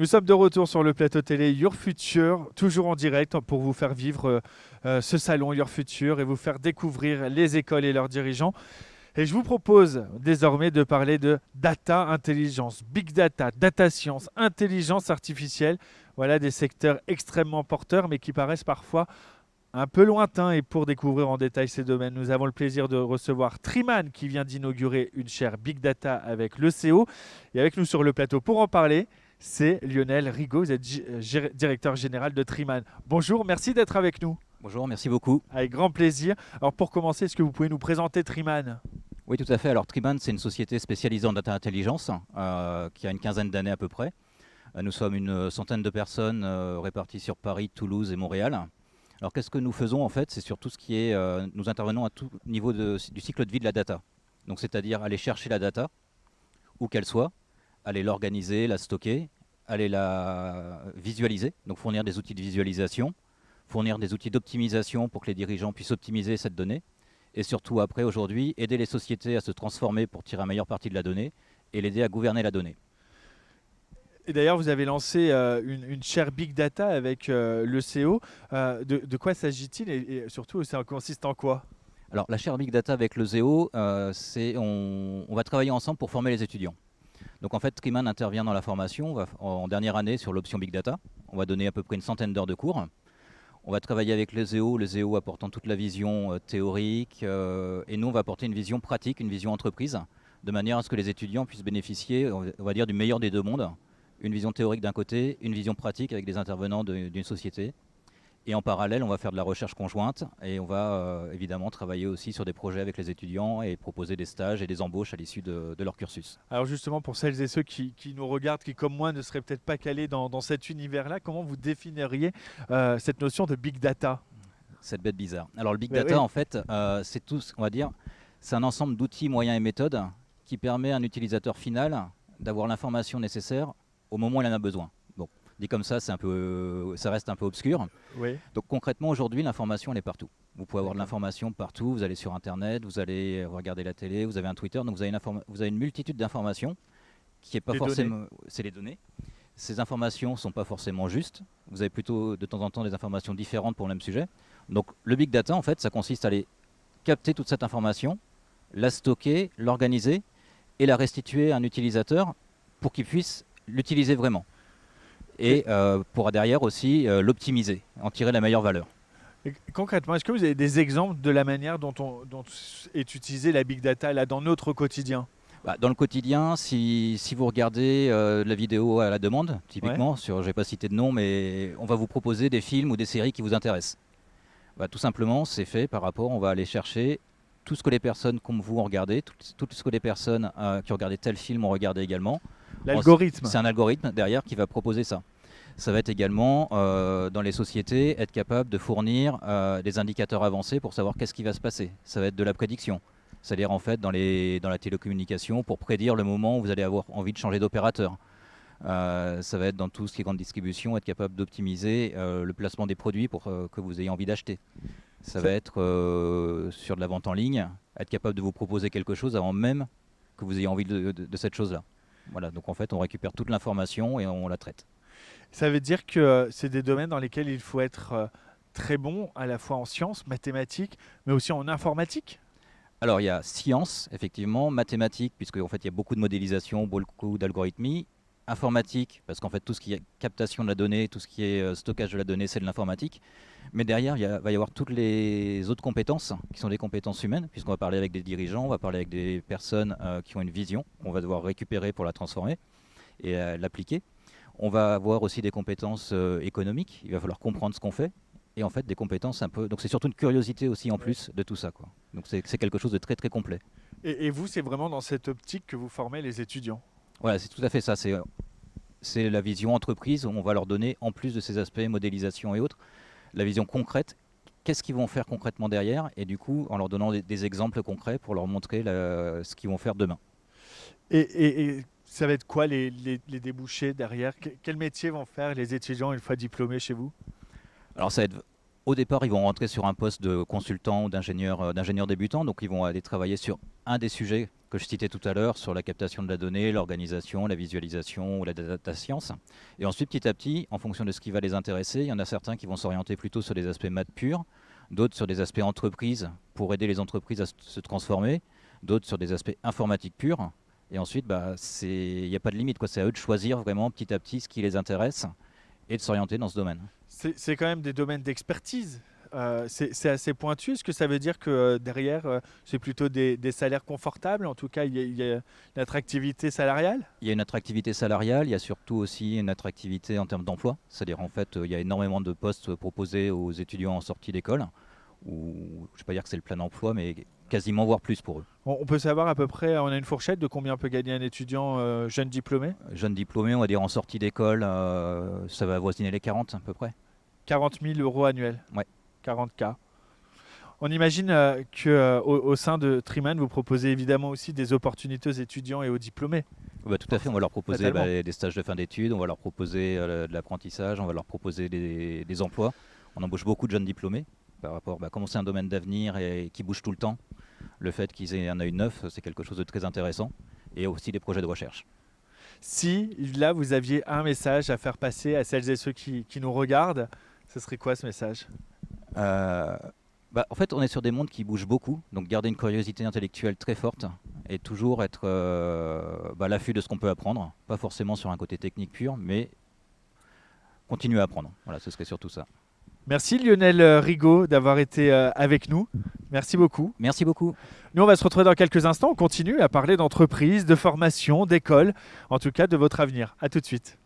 Nous sommes de retour sur le plateau télé Your Future, toujours en direct pour vous faire vivre ce salon Your Future et vous faire découvrir les écoles et leurs dirigeants. Et je vous propose désormais de parler de data intelligence, big data, data science, intelligence artificielle. Voilà des secteurs extrêmement porteurs mais qui paraissent parfois un peu lointains. Et pour découvrir en détail ces domaines, nous avons le plaisir de recevoir Triman qui vient d'inaugurer une chaire Big Data avec l'ECO. Et avec nous sur le plateau pour en parler, c'est Lionel Rigaud, vous êtes directeur général de Triman. Bonjour, merci d'être avec nous. Bonjour, merci beaucoup. Avec grand plaisir. Alors pour commencer, est-ce que vous pouvez nous présenter Triman? Oui, tout à fait. Alors, Triban, c'est une société spécialisée en data intelligence qui a une quinzaine d'années à peu près. Nous sommes une centaine de personnes réparties sur Paris, Toulouse et Montréal. Alors, qu'est-ce que nous faisons en fait? C'est sur tout ce qui est. Nous intervenons à tout niveau du cycle de vie de la data. Donc, c'est-à-dire aller chercher la data, où qu'elle soit, aller l'organiser, la stocker, aller la visualiser, donc fournir des outils de visualisation, fournir des outils d'optimisation pour que les dirigeants puissent optimiser cette donnée. Et surtout après, aujourd'hui, aider les sociétés à se transformer pour tirer la meilleure partie de la donnée et l'aider à gouverner la donnée. Et d'ailleurs, vous avez lancé une chaire Big Data avec l'ECO. De quoi s'agit-il et surtout, ça consiste en quoi? Alors, la chaire Big Data avec le ZEO, on va travailler ensemble pour former les étudiants. Donc, en fait, Triman intervient dans la formation en dernière année sur l'option Big Data. On va donner à peu près une centaine d'heures de cours. On va travailler avec le ZEO apportant toute la vision théorique, et nous, on va apporter une vision pratique, une vision entreprise, de manière à ce que les étudiants puissent bénéficier, on va dire, du meilleur des deux mondes. Une vision théorique d'un côté, une vision pratique avec des intervenants d'une société. Et en parallèle, on va faire de la recherche conjointe et on va évidemment travailler aussi sur des projets avec les étudiants et proposer des stages et des embauches à l'issue de leur cursus. Alors justement, pour celles et ceux qui nous regardent, qui comme moi ne seraient peut-être pas calés dans cet univers-là, comment vous définiriez cette notion de Big Data? Cette bête bizarre. Alors le big Mais data, oui. en fait, c'est tout, on va dire, c'est un ensemble d'outils, moyens et méthodes qui permet à un utilisateur final d'avoir l'information nécessaire au moment où il en a besoin. Bon, dit comme ça, ça reste un peu obscur. Oui, Donc concrètement, aujourd'hui, l'information, elle est partout. Vous pouvez avoir de d'accord. l'information partout. Vous allez sur Internet, vous allez regarder la télé, vous avez un Twitter. Donc vous avez une multitude d'informations qui est pas Des données. forcément. C'est les données. Ces informations ne sont pas forcément justes. Vous avez plutôt de temps en temps des informations différentes pour le même sujet. Donc le big data, en fait, ça consiste à aller capter toute cette information, la stocker, l'organiser et la restituer à un utilisateur pour qu'il puisse l'utiliser vraiment. Et, Et pour derrière aussi l'optimiser, en tirer la meilleure valeur. et concrètement, est-ce que vous avez des exemples de la manière dont est utilisée la Big Data là, dans notre quotidien? Bah, dans le quotidien, si vous regardez la vidéo à la demande, Ouais. typiquement, je ne vais pas citer de nom, mais on va vous proposer des films ou des séries qui vous intéressent. Bah, tout simplement, c'est fait par rapport, on va aller chercher tout ce que les personnes comme vous ont regardé, tout ce que les personnes qui ont regardé tel film ont regardé également. L'algorithme. C'est un algorithme derrière qui va proposer ça. Ça va être également, dans les sociétés, être capable de fournir des indicateurs avancés pour savoir qu'est-ce qui va se passer. Ça va être de la prédiction. C'est-à-dire en fait dans la télécommunication pour prédire le moment où vous allez avoir envie de changer d'opérateur. Ça va être dans tout ce qui est grande distribution, être capable d'optimiser le placement des produits pour que vous ayez envie d'acheter. Ça Ça- va être sur de la vente en ligne, être capable de vous proposer quelque chose avant même que vous ayez envie de cette chose-là. Voilà, donc en fait on récupère toute l'information et on la traite. Ça veut dire que c'est des domaines dans lesquels il faut être très bon, à la fois en sciences, mathématiques, mais aussi en informatique. Alors il y a science, effectivement, mathématiques, puisque en fait il y a beaucoup de modélisation, beaucoup d'algorithmie, informatique, parce qu'en fait tout ce qui est captation de la donnée, tout ce qui est stockage de la donnée, c'est de l'informatique. Mais derrière, va y avoir toutes les autres compétences, qui sont des compétences humaines, puisqu'on va parler avec des dirigeants, on va parler avec des personnes qui ont une vision, qu'on va devoir récupérer pour la transformer et l'appliquer. On va avoir aussi des compétences économiques, il va falloir comprendre ce qu'on fait, et en fait des compétences un peu. Donc c'est surtout une curiosité aussi en Ouais. plus de tout ça, quoi. Donc c'est quelque chose de très très complet. Et vous, c'est vraiment dans cette optique que vous formez les étudiants. Voilà, c'est tout à fait ça. C'est la vision entreprise où on va leur donner, en plus de ces aspects modélisation et autres, la vision concrète. Qu'est-ce qu'ils vont faire concrètement derrière? Et du coup, en leur donnant des exemples concrets pour leur montrer ce qu'ils vont faire demain. Et ça va être quoi les débouchés derrière? Quel métier vont faire les étudiants une fois diplômés chez vous? Alors ça va être, au départ, ils vont rentrer sur un poste de consultant ou d'ingénieur débutant, donc ils vont aller travailler sur un des sujets que je citais tout à l'heure sur la captation de la donnée, l'organisation, la visualisation ou la data science. Et ensuite, petit à petit, en fonction de ce qui va les intéresser, il y en a certains qui vont s'orienter plutôt sur des aspects maths purs, d'autres sur des aspects entreprises pour aider les entreprises à se transformer, d'autres sur des aspects informatiques purs. Et ensuite, il n'y a pas de limite, quoi. C'est à eux de choisir vraiment petit à petit ce qui les intéresse et de s'orienter dans ce domaine. C'est quand même des domaines d'expertise. C'est assez pointu. Est-ce que ça veut dire que derrière, c'est plutôt des salaires confortables? En tout cas, il y a une attractivité salariale? Il y a une attractivité salariale, il y a surtout aussi une attractivité en termes d'emploi. C'est-à-dire en fait, il y a énormément de postes proposés aux étudiants en sortie d'école, ou je ne vais pas dire que c'est le plein emploi, mais quasiment voire plus pour eux. On peut savoir à peu près, on a une fourchette de combien peut gagner un étudiant jeune diplômé? Jeunes diplômés, on va dire en sortie d'école, ça va avoisiner les 40 à peu près. 40 000 euros annuels. Ouais. 40K. On imagine qu'au sein de Triman, vous proposez évidemment aussi des opportunités aux étudiants et aux diplômés. Tout à fait, on va leur proposer Totalement. des stages de fin d'études, on va leur proposer de l'apprentissage, on va leur proposer des emplois. On embauche beaucoup de jeunes diplômés par rapport, comme c'est un domaine d'avenir et qui bouge tout le temps, le fait qu'ils aient un œil neuf, c'est quelque chose de très intéressant. Et aussi des projets de recherche. Si là, vous aviez un message à faire passer à celles et ceux qui nous regardent, ce serait quoi ce message? En fait, on est sur des mondes qui bougent beaucoup, donc garder une curiosité intellectuelle très forte et toujours être à l'affût de ce qu'on peut apprendre, pas forcément sur un côté technique pur, mais continuer à apprendre. Voilà, ce serait surtout ça. Merci Lionel Rigaud d'avoir été avec nous. Merci beaucoup. Merci beaucoup. Nous, on va se retrouver dans quelques instants. On continue à parler d'entreprise, de formation, d'école, en tout cas de votre avenir. À tout de suite.